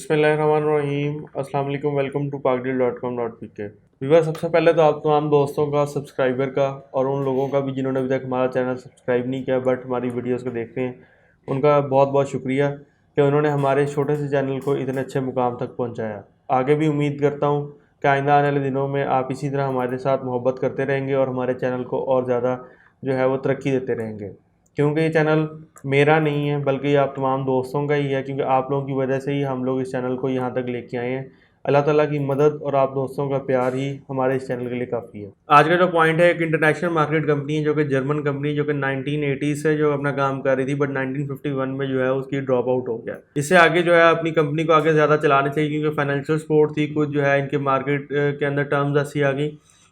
बिस्मिल्लाहिर्रहमानिर्रहीम। अस्सलाम वालेकुम। Welcome to pakdeal.com.pk। व्यूअर, सबसे पहले तो आप तमाम दोस्तों का, सब्सक्राइबर का और उन लोगों का भी जिन्होंने अभी तक हमारा चैनल सब्सक्राइब नहीं किया बट हमारी वीडियोस को देख रहे हैं, उनका बहुत बहुत शुक्रिया कि उन्होंने हमारे छोटे से चैनल को इतने अच्छे मुकाम तक पहुँचाया। आगे भी उम्मीद करता हूँ कि आइंदा आने वाले दिनों में आप इसी तरह हमारे साथ मोहब्बत करते रहेंगे और हमारे चैनल को और ज़्यादा जो है वो तरक्की देते रहेंगे, क्योंकि ये चैनल मेरा नहीं है बल्कि आप तमाम दोस्तों का ही है, क्योंकि आप लोगों की वजह से ही हम लोग इस चैनल को यहाँ तक लेके आए हैं। अल्लाह ताला की मदद और आप दोस्तों का प्यार ही हमारे इस चैनल के लिए काफ़ी है। आज का जो पॉइंट है, एक इंटरनेशनल मार्केट कंपनी है जो कि जर्मन कंपनी, जो कि 1980 से जो अपना काम कर रही थी बट 1951 में जो है उसकी ड्रॉप आउट हो गया। इससे आगे जो है अपनी कंपनी को आगे ज़्यादा चलाना चाहिए, क्योंकि फाइनेंशियल सपोर्ट थी, कुछ जो है इनके मार्केट के अंदर टर्म्स ऐसी आ गई।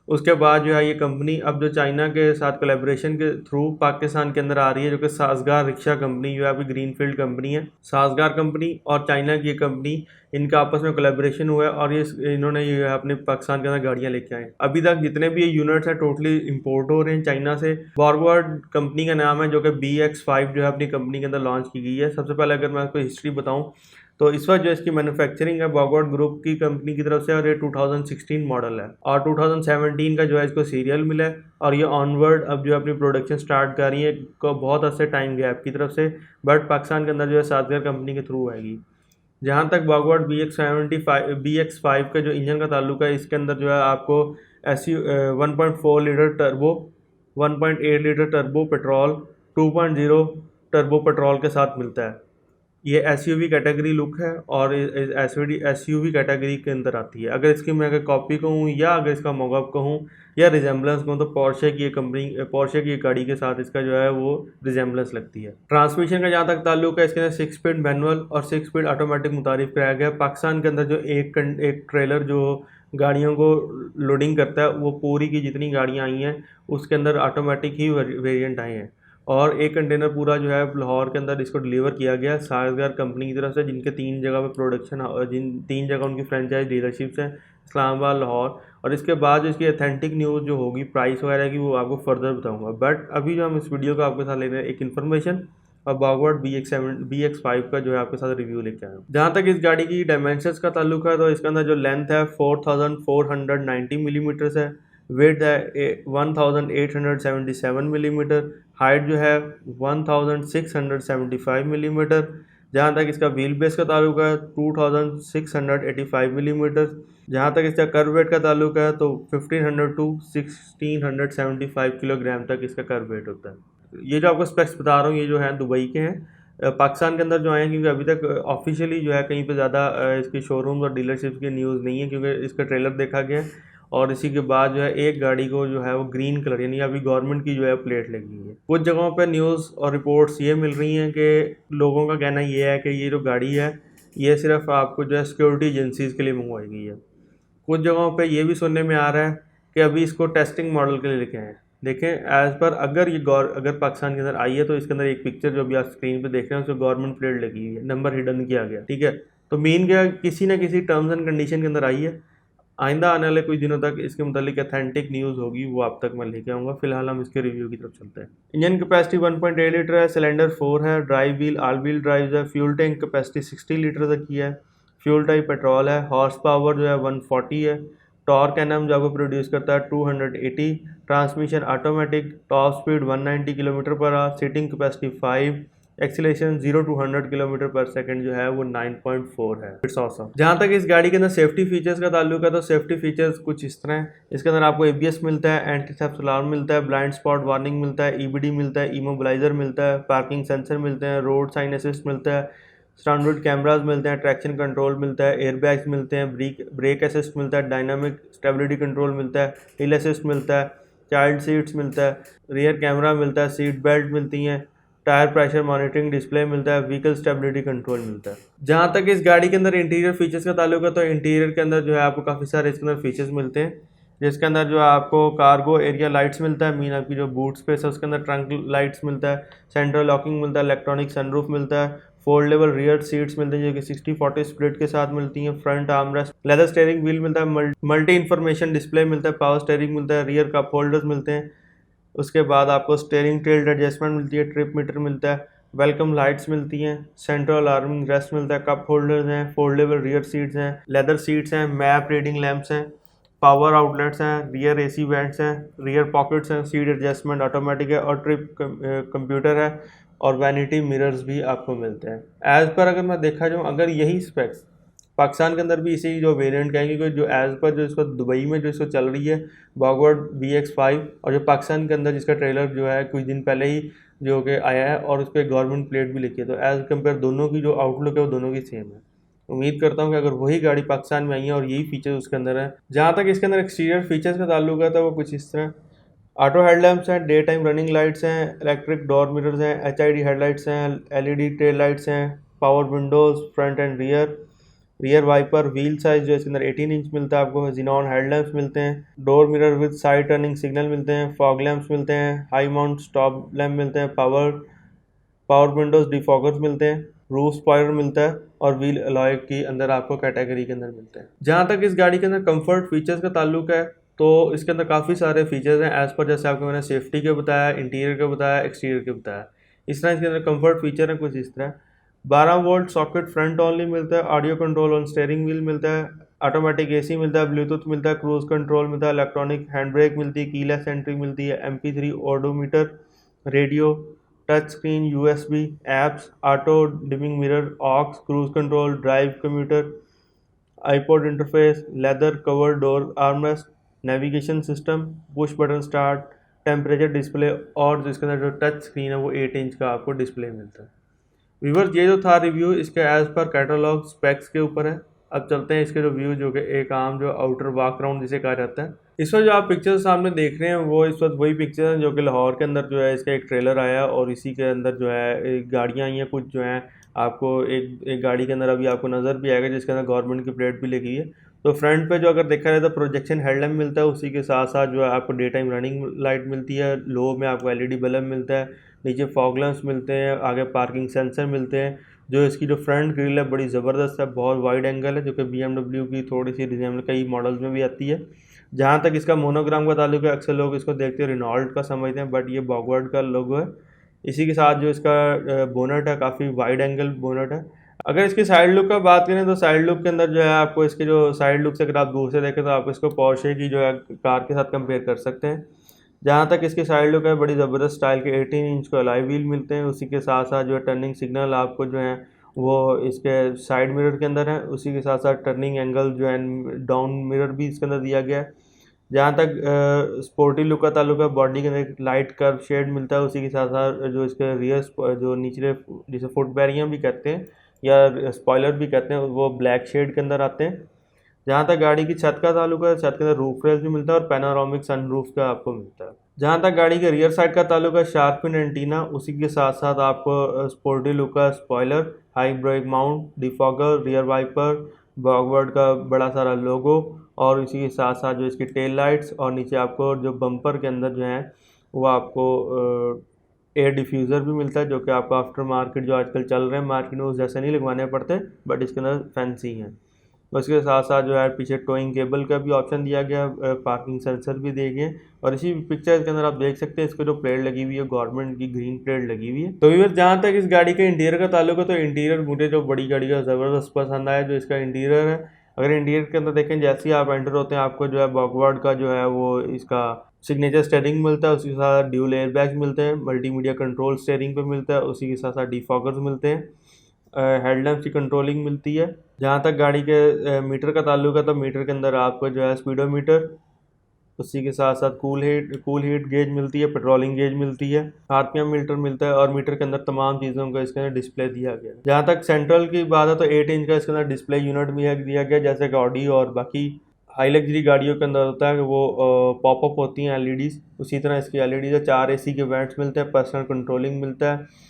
उसके बाद जो है ये कंपनी अब जो चाइना के साथ कोलैबोरेशन के थ्रू पाकिस्तान के अंदर आ रही है, जो कि साजगार रिक्शा कंपनी जो है अभी ग्रीनफील्ड कंपनी है। साजगार कंपनी और चाइना की कंपनी, इनका आपस में कोलैबोरेशन हुआ है और ये इन्होंने ये अपने पाकिस्तान के अंदर गाड़ियां लेके आए। अभी तक जितने भी ये यूनिट्स हैं टोटली इंपोर्ट हो रहे हैं चाइना से। बॉर्गवर्ड कंपनी का नाम है, जो कि BX5 जो है अपनी कंपनी के अंदर लॉन्च की गई है। सबसे पहले अगर मैं आपको हिस्ट्री बताऊँ तो इस वक्त जो इसकी मैन्युफैक्चरिंग है बॉर्गवर्ड ग्रुप की कंपनी की तरफ से, और ये 2016 मॉडल है और 2017 का जो है इसको सीरियल मिला है और ये ऑनवर्ड अब जो अपनी प्रोडक्शन स्टार्ट कर रही है को बहुत अच्छे टाइम गैप की तरफ से, बट पाकिस्तान के अंदर जो है साजगार कंपनी के थ्रू आएगी। जहाँ तक बॉर्गवर्ड BX5 का जो इंजन का ताल्लुक है, इसके अंदर जो है आपको 1.4 litre turbo, 1.8 litre turbo petrol, 2.0 turbo petrol के साथ मिलता है। ये SUV कैटेगरी लुक है और SUV कैटेगरी के अंदर आती है। अगर इसकी मैं अगर कॉपी कहूँ या अगर इसका मॉकअप कहूँ या रिजेम्बलेंस कहूँ तो पोर्शे की गाड़ी के साथ इसका जो है वो रिजेम्बलेंस लगती है। ट्रांसमिशन का जहाँ तक ताल्लुक है, इसके अंदर 6 स्पीड मैनुअल और 6 स्पीड ऑटोमेटिक मुतारिफ कराया गया। पाकिस्तान के अंदर जो एक ट्रेलर जो गाड़ियों को लोडिंग करता है, वो पूरी की जितनी गाड़ियाँ आई हैं उसके अंदर ऑटोमेटिक ही वेरिएंट आए हैं। और एक कंटेनर पूरा जो है लाहौर के अंदर इसको डिलीवर किया गया साजगार कंपनी की तरफ से, जिनके 3 जगह पे प्रोडक्शन, जिन 3 जगह उनकी फ्रेंचाइज डीलरशिप्स हैं, इस्लामाबाद, लाहौर। और इसके बाद जो इसकी अथेंटिक न्यूज़ जो होगी प्राइस वगैरह की, वो आपको फर्दर बताऊंगा। बट अभी जो हम इस वीडियो को आपके साथ ले रहे हैं एक इन्फॉर्मेशन और बॉर्गवर्ड BX5 का जो है आपके साथ रिव्यू लेके आया हूँ। जहाँ तक इस गाड़ी की डायमेंशंस का ताल्लुक है, तो इसके अंदर जो लेंथ है 4490 मिलीमीटर्स है, वेट है 1877 मिलीमीटर, हाइट जो है 1675 मिलीमीटर। जहाँ तक इसका व्हील बेस का ताल्लुक है 2685 मिलीमीटर। जहाँ तक इसका कर्व वेट का ताल्लुक है तो 1500 टू 1675 किलोग्राम तक इसका कर्व वेट होता है। ये जो आपको स्पेक्स बता रहा हूँ ये जो है दुबई के हैं। पाकिस्तान के अंदर जो आए हैं, क्योंकि अभी तक ऑफिशियली जो है कहीं पे ज़्यादा इसकी शोरूम्स और डीलरशिप्स की न्यूज़ नहीं है, क्योंकि इसका ट्रेलर देखा गया और इसी के बाद जो है एक गाड़ी को जो है वो ग्रीन कलर यानी अभी गवर्नमेंट की जो है प्लेट लगी है। कुछ जगहों पर न्यूज़ और रिपोर्ट्स ये मिल रही हैं कि लोगों का कहना ये है कि ये जो गाड़ी है ये सिर्फ आपको जो है सिक्योरिटी एजेंसीज़ के लिए मंगवाई गई है। कुछ जगहों पे ये भी सुनने में आ रहा है कि अभी इसको टेस्टिंग मॉडल के लिए लेके आए हैं। देखें, एज़ पर अगर पाकिस्तान के अंदर आई है तो इसके अंदर एक पिक्चर जो अभी आप स्क्रीन पे देख रहे हैं उसमें गवर्नमेंट प्लेट लगी हुई है, नंबर हिडन किया गया, ठीक है। तो मीन क्या, किसी ना किसी टर्म्स एंड कंडीशन के अंदर आई है। आइंदा आने वाले कुछ दिनों तक इसके मुतालिक अथेंटिक न्यूज़ होगी, वो आप तक मैं लेके आऊँगा। फिलहाल हम इसके रिव्यू की तरफ चलते हैं। इंजन कैपेसिटी 1.8 लीटर है, सिलेंडर 4 है, drive wheel all wheel drive है, फ्यूल टैंक कैपेसिटी 60 लीटर तक की है, फ्यूल टाइप पेट्रोल है, हॉर्स पावर जो है 140 है, टॉर्क एनएम जो आपको प्रोड्यूस करता है 280, transmission automatic, top speed 190 kilometre per hour, seating capacity 5, acceleration 0 to 100 kilometre per second जो है वो 9.4 है। It's awesome. जहाँ तक इस गाड़ी के अंदर सेफ्टी फीचर्स का ताल्लुक है तो सेफ्टी फीचर्स कुछ इस तरह है। इसके अंदर आपको ABS मिलता है, एंटी थेफ्ट अलार्म मिलता है, ब्लाइंड स्पॉट वार्निंग मिलता है, EBD मिलता है, इमोबिलाइजर मिलता है, पार्किंग सेंसर मिलते हैं, रोड साइन असिस्ट मिलता है, स्टैंडर्ड कैमराज मिलते हैं, ट्रैक्शन कंट्रोल मिलता है, एयरबैग्स मिलते हैं, ब्रेक असिस्ट मिलता है, डायनामिक स्टेबिलिटी कंट्रोल मिलता है, हिल असिस्ट मिलता है, चाइल्ड सीट्स मिलता है, रियर कैमरा मिलता है, सीट बेल्ट मिलती हैं, टायर प्रेशर मॉनिटरिंग डिस्प्ले मिलता है, व्हीकल स्टेबिलिटी कंट्रोल मिलता है। जहाँ तक इस गाड़ी के अंदर इंटीरियर फीचर्स का ताल्लुक है तो इंटीरियर के अंदर जो है आपको काफ़ी सारे इसके अंदर फीचर्स मिलते हैं, जिसके अंदर जो है आपको कार्गो एरिया लाइट्स मिलता है, मीन आपकी जो बूट स्पेस है उसके अंदर ट्रंक लाइट्स मिलता है, सेंट्रल लॉकिंग मिलता है, इलेक्ट्रॉनिक सनरूफ मिलता है, फोल्डेबल रियर सीट्स मिलते हैं जो कि 60-40 स्प्लिट के साथ मिलती हैं, front armrest, leather steering wheel मिलता है, मल्टी इन्फॉर्मेशन डिस्प्ले मिलता है, पावर स्टीयरिंग मिलता है, रियर कप होल्डर्स मिलते हैं। उसके बाद आपको स्टीयरिंग टिल्ट एडजस्टमेंट मिलती है, ट्रिप मीटर मिलता है, वेलकम लाइट्स मिलती हैं, सेंट्रल अलार्मिंग रेस्ट मिलता है, कप होल्डर्स हैं, फोल्डेबल रियर सीट्स हैं, लेदर सीट्स हैं, मैप रीडिंग लैंप्स हैं, पावर आउटलेट्स हैं, रियर एसी वेंट्स हैं, रियर पॉकेट्स हैं, सीट एडजस्टमेंट ऑटोमेटिक है और ट्रिप कंप्यूटर है और वैनिटी मिरर्स भी आपको मिलते हैं। एज़ पर अगर मैं देखा जाऊँ, अगर यही स्पेक्स पाकिस्तान के अंदर भी इसी जो वेरिएंट कहेंगे कि जो एज़ पर जो इसको दुबई में जो इसको चल रही है बॉगवर्ड BX5, और जो पाकिस्तान के अंदर जिसका ट्रेलर जो है कुछ दिन पहले ही जो कि आया है और उस पर गवर्नमेंट प्लेट भी लिखी है, तो एज़ कम्पेयर दोनों की जो आउटलुक है वो दोनों की सेम है। उम्मीद करता हूँ कि अगर वही गाड़ी पाकिस्तान में आई है और यही फीचर्स उसके अंदर है। जहाँ तक इसके अंदर एक्सटीरियर फीचर्स का ताल्लुक है तो वो कुछ इस तरह ऑटो हेडलैम्प्स हैं, डे टाइम रनिंग लाइट्स हैं, इलेक्ट्रिक डोर मिरर्स हैं, HID हेडलाइट्स हैं, LED टेल लाइट्स हैं, power windows front and rear wiper, wheel size जो इसके अंदर 18 इंच मिलता है आपको, जिनॉन हेडलैम्प्स मिलते हैं, door mirror with side turning signal मिलते हैं, फॉग लैंप्स मिलते हैं, हाई माउंट स्टॉप लैंप मिलते हैं, पावर विंडोज डिफॉगर्स मिलते हैं, रूफ स्पॉइलर मिलता है और व्हील अलॉय के अंदर आपको कैटेगरी के अंदर मिलते हैं। जहाँ तक इस गाड़ी के अंदर कंफर्ट फीचर्स का ताल्लुक है तो इसके अंदर काफ़ी सारे फीचर्स हैं एज़ पर जैसे आपको मैंने सेफ्टी के बताया, इंटीरियर के बताया, एक्सटीरियर के बताया। इस तरह इसके अंदर कंफर्ट फीचर है कुछ इस तरह। 12 वोल्ट सॉकेट फ्रंट ओनली मिलता है, audio control on steering wheel मिलता है, ऑटोमेटिक AC मिलता है, ब्लूटूथ मिलता है, क्रूज कंट्रोल मिलता है, इलेक्ट्रॉनिक हैंड ब्रेक मिलती है, कीलेस एंट्री मिलती है, MP3 odometer, radio, touch screen, USB, apps, auto dimming mirror, aux, cruise control, drive computer, iPod interface, leather cover door armrest, navigation system, push button start, temperature display और जिसके अंदर जो touch screen है वो 8 inch का आपको display मिलता है। व्यूअर्स, ये जो था रिव्यू इसके एज़ पर कैटलॉग स्पेक्स के ऊपर है। अब चलते हैं इसके जो व्यू जो कि एक आम जो आउटर वॉकराउंड जिसे कहा जाता है। इस वक्त जो आप पिक्चर्स सामने देख रहे हैं वो इस वक्त वही पिक्चर हैं जो कि लाहौर के अंदर जो है इसका एक ट्रेलर आया और इसी के अंदर जो है एक गाड़ियाँ आई हैं कुछ जो हैं आपको एक गाड़ी के अंदर अभी आपको नज़र भी आएगा जिसके अंदर गवर्नमेंट की प्लेट भी लगी है। तो फ्रंट पे जो अगर देखा जाए तो प्रोजेक्शन हेडलैम्प मिलता है, उसी के साथ साथ जो है आपको डे टाइम रनिंग लाइट मिलती है, लो में आपको LED बल्ब मिलता है, नीचे फॉग लैंप्स मिलते हैं, आगे पार्किंग सेंसर मिलते हैं। जो इसकी जो फ्रंट ग्रिल है बड़ी ज़बरदस्त है, बहुत वाइड एंगल है जो कि BMW की थोड़ी सी रिजेंबल कई मॉडल्स में भी आती है। जहाँ तक इसका मोनोग्राम का ताल्लुक है, अक्सर लोग इसको देखते हैं रिनॉल्ट का समझते हैं, बट ये बॉगवर्ड का लोगो है। इसी के साथ जो इसका बोनट है काफ़ी वाइड एंगल बोनट है। अगर इसकी साइड लुक का बात करें तो साइड लुक के अंदर जो है आपको इसके जो साइड लुक से अगर आप दूर से देखें तो आप इसको पोर्शे की जो है कार के साथ कंपेयर कर सकते हैं। जहाँ तक इसकी साइड लुक है बड़ी ज़बरदस्त स्टाइल के 18 इंच को अलॉय व्हील मिलते हैं, उसी के साथ साथ जो है टर्निंग सिग्नल आपको जो है वो इसके साइड मिरर के अंदर है, उसी के साथ साथ टर्निंग एंगल जो है डाउन मिरर भी इसके अंदर दिया गया है। जहाँ तक स्पोर्टी लुक का ताल्लुक है, बॉडी के अंदर एक लाइट कर्व शेड मिलता है, उसी के साथ साथ जो इसके रियर जो निचले जिसे फुट बैरियाँ भी कहते हैं या स्पॉइलर भी कहते हैं वो ब्लैक शेड के अंदर आते हैं। जहाँ तक गाड़ी की छत का ताल्लुक है, छत के अंदर रूफ रेल्स भी मिलता है और पैनोरामिक सनरूफ का आपको मिलता है। जहाँ तक गाड़ी के रियर साइड का ताल्लुक है, शार्पन एंटीना, उसी के साथ साथ आपको स्पोर्टी लुक का spoiler, high brake mount, defogger, rear wiper, बॉगवर्ड का बड़ा सारा लोगो और इसी के साथ साथ जो इसकी टेल लाइट्स और नीचे आपको जो बम्पर के अंदर जो है वो आपको एयर डिफ्यूज़र भी मिलता है जो कि आपको आफ्टर मार्केट जो आजकल चल रहे हैं मार्केट में उस जैसे नहीं लगवाने पड़ते, बट इसके अंदर फैंसी हैं। उसके साथ साथ जो है पीछे टोइंग केबल का भी ऑप्शन दिया गया, पार्किंग सेंसर भी दिए गए और इसी पिक्चर के अंदर आप देख सकते हैं इसको जो प्लेट लगी हुई है गवर्नमेंट की ग्रीन प्लेट लगी हुई है। तो व्यूअर्स, जहाँ तक इस गाड़ी के इंटीरियर का ताल्लुक है तो इंटीरियर मुझे जो बड़ी गाड़ी का ज़बरदस्त पसंद आया जो इसका इंटीरियर है। अगर इंटीरियर के अंदर देखें जैसे ही आप एंटर होते हैं आपको जो है बॉगवर्ड का जो है वो इसका सिग्नेचर स्टीयरिंग मिलता है, उसके साथ ड्यूल एयर बैग्स मिलते हैं, मल्टीमीडिया कंट्रोल स्टीयरिंग पे मिलता है, उसी के साथ साथ डिफॉगर्स मिलते हैं, हेडलैम्प की कंट्रोलिंग मिलती है। जहाँ तक गाड़ी के मीटर का ताल्लुक है तो मीटर के अंदर आपको जो है स्पीडोमीटर, उसी के साथ साथ कूल हीट गेज मिलती है, पेट्रोलिंग गेज मिलती है, RPM मीटर मिलता है और मीटर के अंदर तमाम चीज़ों का इसके अंदर डिस्प्ले दिया गया है। जहाँ तक सेंट्रल की बात है तो 8 इंच का इसके अंदर डिस्प्ले यूनिट भी दिया गया, जैसे कि ऑडी और बाकी हाई लग्जरी गाड़ियों के अंदर होता है कि वो पॉपअप होती हैं LEDs, उसी तरह इसकी LEDs है। 4 AC के वेंट्स मिलते हैं, पर्सनल कंट्रोलिंग मिलता है,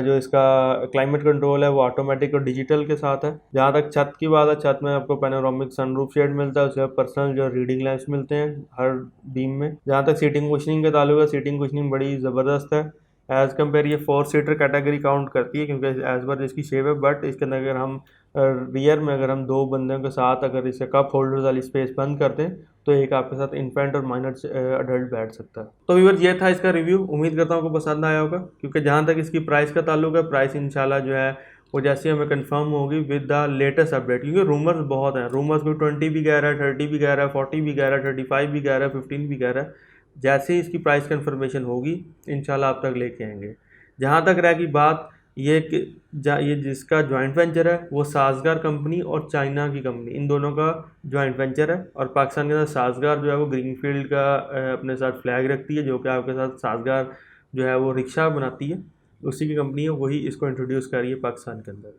जो इसका क्लाइमेट कंट्रोल है वो ऑटोमेटिक और डिजिटल के साथ है। जहाँ तक छत की बात है, छत में आपको पैनोरामिक सनरूफ शेड मिलता है, उसके पर्सनल जो रीडिंग लैंप्स मिलते हैं हर बीम में। जहाँ तक सीटिंग कुशनिंग का ताल्लुक है, सीटिंग कुशनिंग बड़ी ज़बरदस्त है। एज़ कम्पेयर ये 4 सीटर कैटेगरी काउंट करती है क्योंकि एज़ पर इसकी शेप है, बट इसके अंदर अगर हम रियर में अगर हम 2 बंदों के साथ अगर इसे कप होल्डर्स वाली स्पेस बंद करते हैं तो एक आपके साथ इन्फेंट और माइनर अडल्ट बैठ सकता है। तो व्यूअर्स ये था इसका रिव्यू, उम्मीद करता हूँ आपको पसंद आया होगा, क्योंकि जहाँ तक इसकी प्राइस का ताल्लुक है, प्राइस इंशाल्लाह जो है वो जैसे हमें कंफर्म होगी विद द लेटेस्ट अपडेट, क्योंकि रूमर्स बहुत हैं, रूमर्स कोई 20 भी कह रहा है, 30 भी कह रहा है, 40 भी कह रहा है, 35 भी कह रहा है, 15 भी कह रहा है। जैसे ही इसकी प्राइस कंफर्मेशन होगी इंशाल्लाह आप तक लेके आएंगे। जहाँ तक रह की बात ये कि ये जिसका जॉइंट वेंचर है वो साजगार कंपनी और चाइना की कंपनी, इन दोनों का जॉइंट वेंचर है। और पाकिस्तान के अंदर साजगार जो है वो ग्रीनफील्ड का अपने साथ फ्लैग रखती है, जो कि आपके साथ साजगार जो है वो रिक्शा बनाती है, उसी की कंपनी है, वही इसको इंट्रोड्यूस कर रही है पाकिस्तान के अंदर।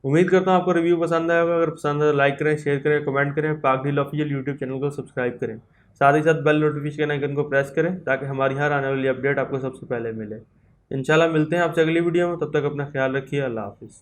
उम्मीद करता हूँ आपको रिव्यू पसंद आया होगा। अगर पसंद आया लाइक करें, शेयर करें, कमेंट करें, पाक डील ऑफिशियल यूट्यूब चैनल को सब्सक्राइब करें, साथ ही साथ बेल नोटिफिकेशन आइकन को प्रेस करें ताकि हमारी हर आने वाली अपडेट आपको सबसे पहले मिले। इंशाल्लाह मिलते हैं आपसे अगली वीडियो में, तब तक अपना ख्याल रखिए। अल्लाह हाफिज़।